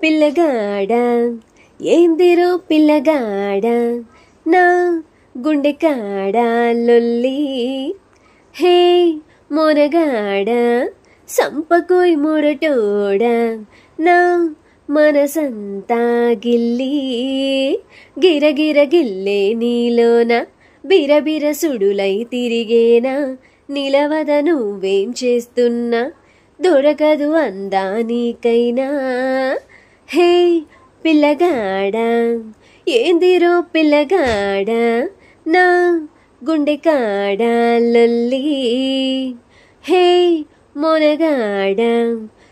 పిల్లగాడ ఏందిరో పిల్లగాడ నా గుండె కాడ లొల్లి హే మొనగాడ సంపకోయ్ మొరటోడ నా మనసంతా గిల్లి గిరగిర గిల్లే నీలోన బిరబిర సుడులై తిరిగేనా నిలవద నువ్వేం చేస్తున్నా దొరకదు అందానికైనా హే పిల్లగాడ ఏందిరో పిల్లగాడ నా గుండె కాడ లొల్లి హే మొనగాడ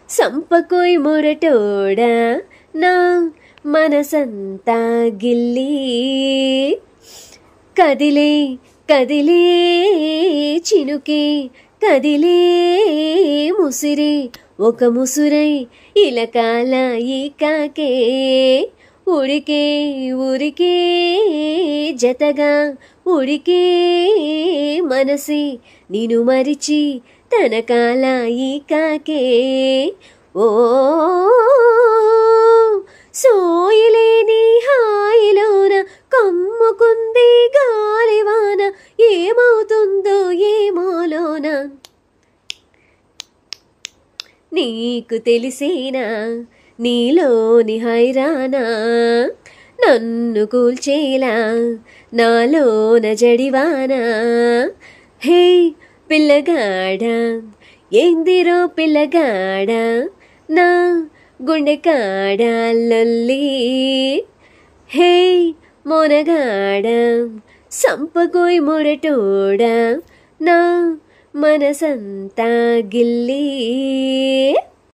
సంపకోయ్ మొరటోడ నా మనసంతా గిల్లి కదిలే కదిలే చినుకే కదిలే ముసిరే ఒక ముసురై ఇలకాల ఈ కాకే ఉడికే ఉరికే జతగా ఉడికే మనసి నిను మరిచి తనకాల ఈ కాకే ఓ సోయలేని హాయిలోన కమ్ముకుంది గాలివాన ఏమవుతుందో ఏమోలోన నీకు తెలిసేనా నీలోని హైరానా నన్ను కూల్చేలా నాలోన జడివానా హే పిల్లగాడ ఏందిరో పిల్లగాడ నా గుండె కాడ లొల్లి హే మొనగాడ సంపకోయ్ మొరటోడ నా మనసంతా గిల్లి